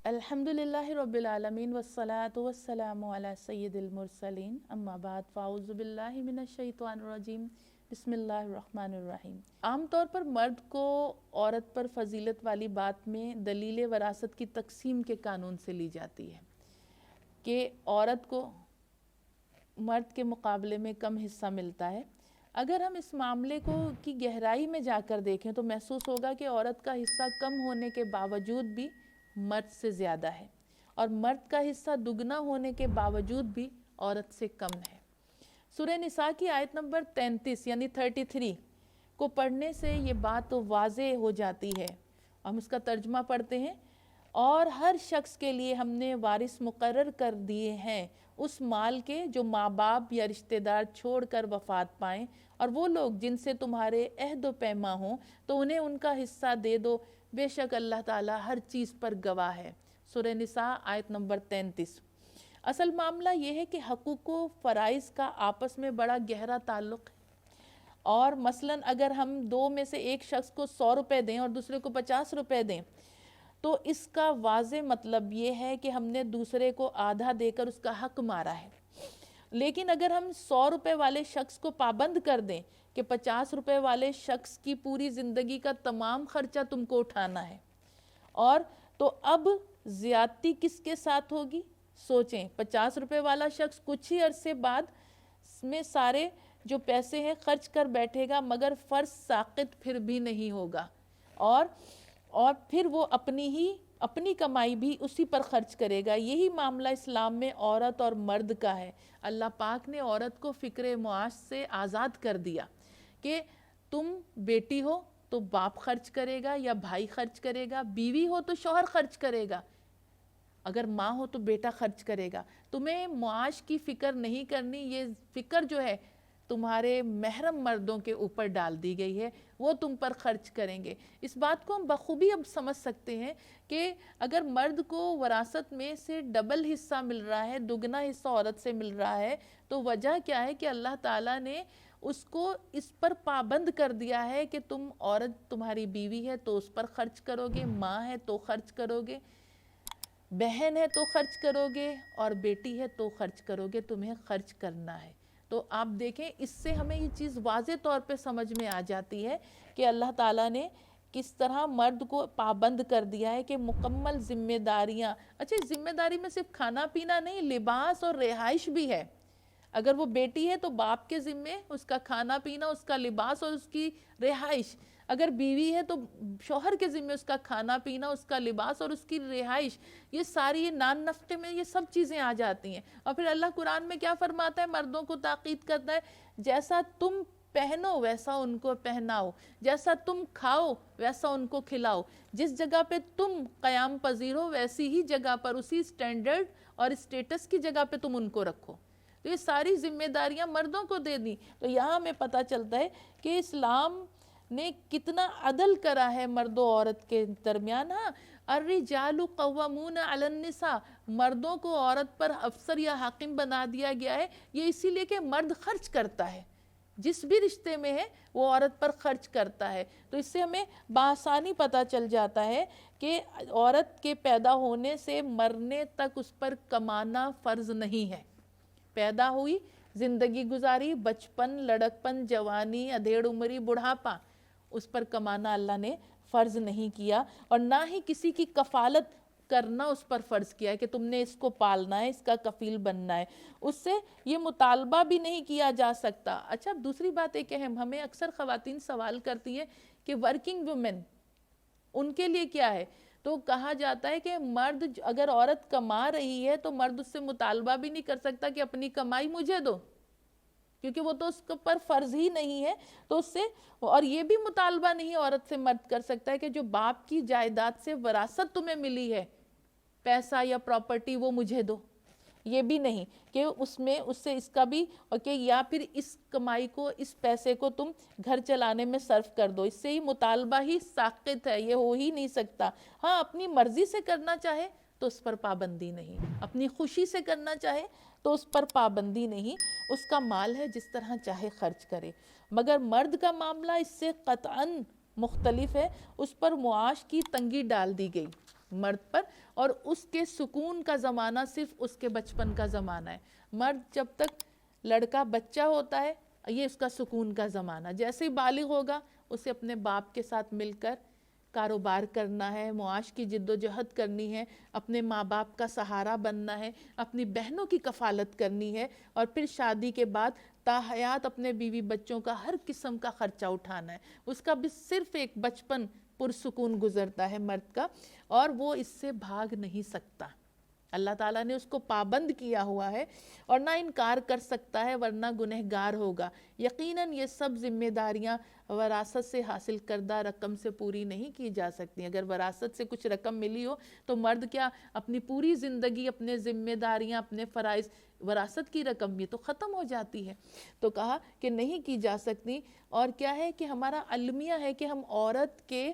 الحمدللہ رب العالمین والصلاة والسلام علی سید المرسلین اما بعد فاعوذ باللہ من الشیطان الرجیم بسم اللہ الرحمن الرحیم۔ عام طور پر مرد کو عورت پر فضیلت والی بات میں دلیل وراثت کی تقسیم کے قانون سے لی جاتی ہے کہ عورت کو مرد کے مقابلے میں کم حصہ ملتا ہے۔ اگر ہم اس معاملے کو کی گہرائی میں جا کر دیکھیں تو محسوس ہوگا کہ عورت کا حصہ کم ہونے کے باوجود بھی مرد سے زیادہ ہے اور مرد کا حصہ دگنا ہونے کے باوجود بھی عورت سے کم ہے۔ سورہ نساء کی آیت نمبر 33 یعنی 33 کو پڑھنے سے یہ بات واضح ہو جاتی ہے۔ ہم اس کا ترجمہ پڑھتے ہیں، اور ہر شخص کے لیے ہم نے وارث مقرر کر دیے ہیں اس مال کے جو ماں باپ یا رشتہ دار چھوڑ کر وفات پائیں، اور وہ لوگ جن سے تمہارے عہد و پیما ہوں تو انہیں ان کا حصہ دے دو، بے شک اللہ تعالیٰ ہر چیز پر گواہ ہے۔ سورہ نساء آیت نمبر 33۔ اصل معاملہ یہ ہے کہ حقوق و فرائض کا آپس میں بڑا گہرا تعلق ہے، اور مثلاً اگر ہم دو میں سے ایک شخص کو 100 روپے دیں اور دوسرے کو 50 روپے دیں تو اس کا واضح مطلب یہ ہے کہ ہم نے دوسرے کو آدھا دے کر اس کا حق مارا ہے۔ لیکن اگر ہم 100 روپے والے شخص کو پابند کر دیں کہ 50 روپے والے شخص کی پوری زندگی کا تمام خرچہ تم کو اٹھانا ہے، اور تو اب زیادتی کس کے ساتھ ہوگی؟ سوچیں، 50 روپے والا شخص کچھ ہی عرصے بعد میں سارے جو پیسے ہیں خرچ کر بیٹھے گا، مگر فرض ساقط پھر بھی نہیں ہوگا، اور پھر وہ اپنی کمائی بھی اسی پر خرچ کرے گا۔ یہی معاملہ اسلام میں عورت اور مرد کا ہے۔ اللہ پاک نے عورت کو فکر معاش سے آزاد کر دیا کہ تم بیٹی ہو تو باپ خرچ کرے گا یا بھائی خرچ کرے گا، بیوی ہو تو شوہر خرچ کرے گا، اگر ماں ہو تو بیٹا خرچ کرے گا۔ تمہیں معاش کی فکر نہیں کرنی، یہ فکر جو ہے تمہارے محرم مردوں کے اوپر ڈال دی گئی ہے، وہ تم پر خرچ کریں گے۔ اس بات کو ہم بخوبی اب سمجھ سکتے ہیں کہ اگر مرد کو وراثت میں سے ڈبل حصہ مل رہا ہے، دگنا حصہ عورت سے مل رہا ہے، تو وجہ کیا ہے کہ اللہ تعالیٰ نے اس کو اس پر پابند کر دیا ہے کہ عورت تمہاری بیوی ہے تو اس پر خرچ کرو گے، ماں ہے تو خرچ کرو گے، بہن ہے تو خرچ کرو گے، اور بیٹی ہے تو خرچ کرو گے، تمہیں خرچ کرنا ہے۔ تو آپ دیکھیں، اس سے ہمیں یہ چیز واضح طور پہ سمجھ میں آ جاتی ہے کہ اللہ تعالیٰ نے کس طرح مرد کو پابند کر دیا ہے کہ مکمل ذمہ داریاں، اچھا ذمہ داری میں صرف کھانا پینا نہیں، لباس اور رہائش بھی ہے۔ اگر وہ بیٹی ہے تو باپ کے ذمے اس کا کھانا پینا، اس کا لباس اور اس کی رہائش۔ اگر بیوی ہے تو شوہر کے ذمے اس کا کھانا پینا، اس کا لباس اور اس کی رہائش۔ یہ ساری یہ نان نفقے میں یہ سب چیزیں آ جاتی ہیں۔ اور پھر اللہ قرآن میں کیا فرماتا ہے؟ مردوں کو تاکید کرتا ہے، جیسا تم پہنو ویسا ان کو پہناؤ، جیسا تم کھاؤ ویسا ان کو کھلاؤ، جس جگہ پہ تم قیام پذیر ہو ویسی ہی جگہ پر، اسی سٹینڈرڈ اور اسٹیٹس کی جگہ پہ تم ان کو رکھو۔ تو یہ ساری ذمہ داریاں مردوں کو دے دی۔ تو یہاں ہمیں پتہ چلتا ہے کہ اسلام نے کتنا عدل کرا ہے مرد و عورت کے درمیان۔ ہاں، الرجال قوامون علی النساء، مردوں کو عورت پر افسر یا حاکم بنا دیا گیا ہے، یہ اسی لیے کہ مرد خرچ کرتا ہے، جس بھی رشتے میں ہے وہ عورت پر خرچ کرتا ہے۔ تو اس سے ہمیں بآسانی پتہ چل جاتا ہے کہ عورت کے پیدا ہونے سے مرنے تک اس پر کمانا فرض نہیں ہے۔ پیدا ہوئی، زندگی گزاری، بچپن، لڑکپن، جوانی، ادھیڑ عمری، بڑھاپا، اس پر کمانا اللہ نے فرض نہیں کیا، اور نہ ہی کسی کی کفالت کرنا اس پر فرض کیا ہے کہ تم نے اس کو پالنا ہے، اس کا کفیل بننا ہے۔ اس سے یہ مطالبہ بھی نہیں کیا جا سکتا۔ اچھا، دوسری بات ایک اہم، ہمیں اکثر خواتین سوال کرتی ہیں کہ ورکنگ وومن ان کے لیے کیا ہے؟ تو کہا جاتا ہے کہ مرد، اگر عورت کما رہی ہے تو مرد اس سے مطالبہ بھی نہیں کر سکتا کہ اپنی کمائی مجھے دو، کیونکہ وہ تو اس پر فرض ہی نہیں ہے۔ تو اس سے، اور یہ بھی مطالبہ نہیں عورت سے مرد کر سکتا ہے کہ جو باپ کی جائیداد سے وراثت تمہیں ملی ہے، پیسہ یا پراپرٹی، وہ مجھے دو، یہ بھی نہیں کہ اس میں اس سے اس کا بھی، کہ یا پھر اس کمائی کو، اس پیسے کو تم گھر چلانے میں صرف کر دو، اس سے ہی مطالبہ ہی ساقط ہے، یہ ہو ہی نہیں سکتا۔ ہاں، اپنی مرضی سے کرنا چاہے تو اس پر پابندی نہیں، اپنی خوشی سے کرنا چاہے تو اس پر پابندی نہیں، اس کا مال ہے جس طرح چاہے خرچ کرے۔ مگر مرد کا معاملہ اس سے قطعاً مختلف ہے، اس پر معاش کی تنگی ڈال دی گئی مرد پر، اور اس کے سکون کا زمانہ صرف اس کے بچپن کا زمانہ ہے. مرد جب تک لڑکا بچہ ہوتا ہے یہ اس کا سکون کا زمانہ، جیسے ہی بالغ ہوگا اسے اپنے باپ کے ساتھ مل کر کاروبار کرنا ہے، معاش کی جد و جہد کرنی ہے، اپنے ماں باپ کا سہارا بننا ہے، اپنی بہنوں کی کفالت کرنی ہے، اور پھر شادی کے بعد تا حیات اپنے بیوی بچوں کا ہر قسم کا خرچہ اٹھانا ہے. اس کا بھی صرف ایک بچپن پرسکون گزرتا ہے مرد کا، اور وہ اس سے بھاگ نہیں سکتا. اللہ تعالیٰ نے اس کو پابند کیا ہوا ہے اور نہ انکار کر سکتا ہے ورنہ گنہگار ہوگا. یقیناً یہ سب ذمہ داریاں وراثت سے حاصل کردہ رقم سے پوری نہیں کی جا سکتی. اگر وراثت سے کچھ رقم ملی ہو تو مرد کیا اپنی پوری زندگی اپنے ذمہ داریاں اپنے فرائض وراثت کی رقم یہ تو ختم ہو جاتی ہے. تو کہا کہ نہیں کی جا سکتی. اور کیا ہے کہ ہمارا المیہ ہے کہ ہم عورت کے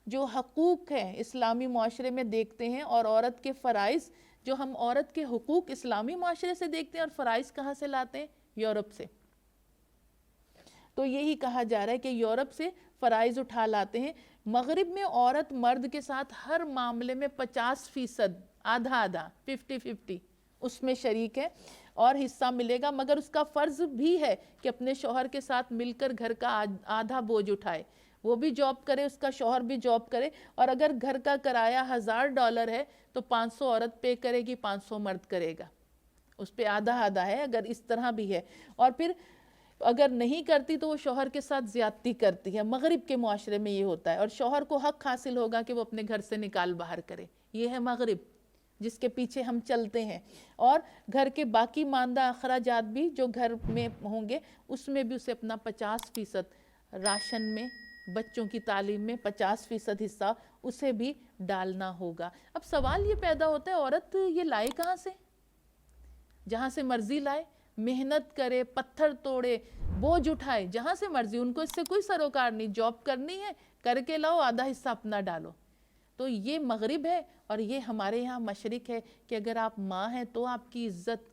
جو حقوق ہیں اسلامی معاشرے میں دیکھتے ہیں، اور عورت کے فرائض جو ہم عورت کے حقوق اسلامی معاشرے سے دیکھتے ہیں، اور فرائض کہاں سے لاتے ہیں؟ یورپ سے. تو یہی کہا جا رہا ہے کہ یورپ سے فرائض اٹھا لاتے ہیں. مغرب میں عورت مرد کے ساتھ ہر معاملے میں 50%، آدھا آدھا 50-50 اس میں شریک ہے اور حصہ ملے گا، مگر اس کا فرض بھی ہے کہ اپنے شوہر کے ساتھ مل کر گھر کا آدھا بوجھ اٹھائے. وہ بھی جاب کرے، اس کا شوہر بھی جاب کرے، اور اگر گھر کا کرایہ $1000 ہے تو 500 عورت پے کرے گی، 500 مرد کرے گا. اس پہ آدھا آدھا ہے اگر اس طرح بھی ہے. اور پھر اگر نہیں کرتی تو وہ شوہر کے ساتھ زیادتی کرتی ہے. مغرب کے معاشرے میں یہ ہوتا ہے، اور شوہر کو حق حاصل ہوگا کہ وہ اپنے گھر سے نکال باہر کرے. یہ ہے مغرب جس کے پیچھے ہم چلتے ہیں. اور گھر کے باقی ماندہ اخراجات بھی جو گھر میں ہوں گے اس میں بھی اسے اپنا 50% راشن میں، بچوں کی تعلیم میں 50% حصہ اسے بھی ڈالنا ہوگا. اب سوال یہ پیدا ہوتا ہے عورت یہ لائے کہاں سے؟ جہاں سے مرضی لائے، محنت کرے، پتھر توڑے، بوجھ اٹھائے، جہاں سے مرضی. ان کو اس سے کوئی سروکار نہیں، جاب کرنی ہے کر کے لاؤ، آدھا حصہ اپنا ڈالو. تو یہ مغرب ہے، اور یہ ہمارے یہاں مشرق ہے کہ اگر آپ ماں ہیں تو آپ کی عزت،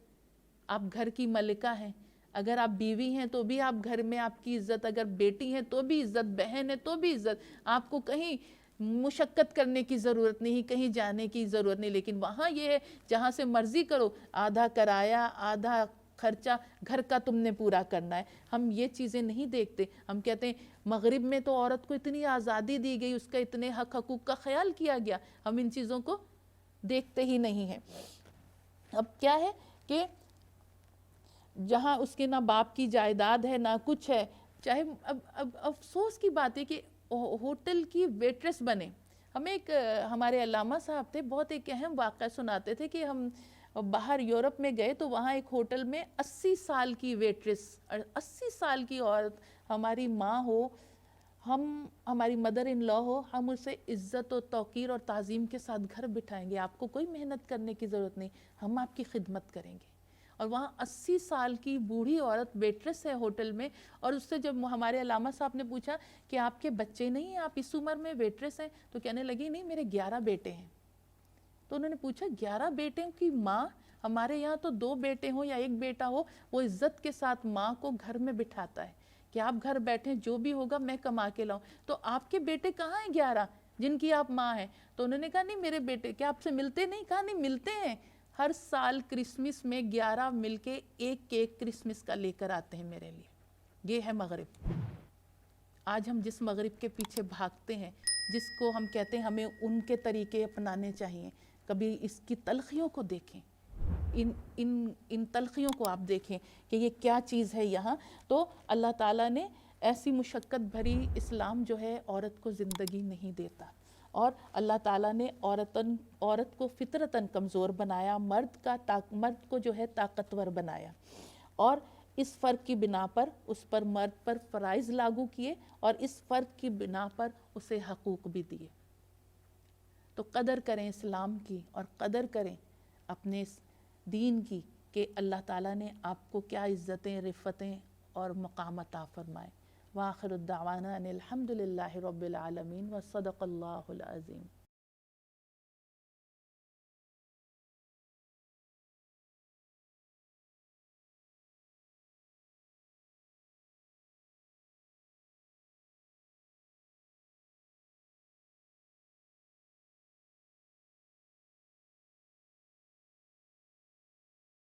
آپ گھر کی ملکہ ہیں. اگر آپ بیوی ہیں تو بھی آپ گھر میں آپ کی عزت، اگر بیٹی ہیں تو بھی عزت، بہن ہے تو بھی عزت. آپ کو کہیں مشقت کرنے کی ضرورت نہیں، کہیں جانے کی ضرورت نہیں. لیکن وہاں یہ ہے جہاں سے مرضی کرو، آدھا کرایہ، آدھا خرچہ گھر کا تم نے پورا کرنا ہے. ہم یہ چیزیں نہیں دیکھتے. ہم کہتے ہیں مغرب میں تو عورت کو اتنی آزادی دی گئی، اس کا اتنے حق حقوق کا خیال کیا گیا. ہم ان چیزوں کو دیکھتے ہی نہیں ہیں. اب کیا ہے کہ جہاں اس کے نہ باپ کی جائیداد ہے نہ کچھ ہے، چاہے اب افسوس کی بات ہے کہ ہوٹل کی ویٹریس بنے. ہمیں ایک ہمارے علامہ صاحب تھے، بہت ایک اہم واقعہ سناتے تھے کہ ہم باہر یورپ میں گئے تو وہاں ایک ہوٹل میں 80 سال کی ویٹریس، 80 سال کی عورت، ہماری ماں ہو، ہماری مدر ان لا ہو، ہم اسے عزت و توقیر اور تعظیم کے ساتھ گھر بٹھائیں گے. آپ کو کوئی محنت کرنے کی ضرورت نہیں، ہم آپ کی خدمت کریں گے. اور وہاں 80 سال کی بوڑھی عورت ویٹریس ہے ہوٹل میں. اور اس سے جب ہمارے علامہ صاحب نے پوچھا کہ آپ کے بچے نہیں ہیں، آپ اس عمر میں ویٹریس ہیں، تو کہنے لگی نہیں میرے 11 بیٹے ہیں. تو انہوں نے پوچھا 11 بیٹوں کی ماں؟ ہمارے یہاں تو 2 بیٹے ہوں یا 1 بیٹا ہو وہ عزت کے ساتھ ماں کو گھر میں بٹھاتا ہے کہ آپ گھر بیٹھیں، جو بھی ہوگا میں کما کے لاؤں. تو آپ کے بیٹے کہاں ہیں 11 جن کی آپ ماں ہیں؟ تو انہوں نے کہا نہیں میرے بیٹے کیا آپ سے ملتے نہیں؟ کہا نہیں ملتے ہیں، ہر سال کرسمس میں 11 مل کے ایک کیک کرسمس کا لے کر آتے ہیں میرے لیے. یہ ہے مغرب. آج ہم جس مغرب کے پیچھے بھاگتے ہیں، جس کو ہم کہتے ہیں ہمیں ان کے طریقے اپنانے چاہیے، کبھی اس کی تلخیوں کو دیکھیں، ان تلخیوں کو آپ دیکھیں کہ یہ کیا چیز ہے یہاں. تو اللہ تعالیٰ نے ایسی مشقت بھری اسلام جو ہے عورت کو زندگی نہیں دیتا، اور اللہ تعالیٰ نے عورت کو فطرتاً کمزور بنایا، مرد کو جو ہے طاقتور بنایا، اور اس فرق کی بنا پر اس پر مرد پر فرائض لاگو کیے، اور اس فرق کی بنا پر اسے حقوق بھی دیے. تو قدر کریں اسلام کی، اور قدر کریں اپنے اس دین کی کہ اللہ تعالیٰ نے آپ کو کیا عزتیں، رفتیں اور مقام عطا فرمائے. وآخر الدعوانا ان الحمد للہ رب العالمین وصدق اللہ العظیم.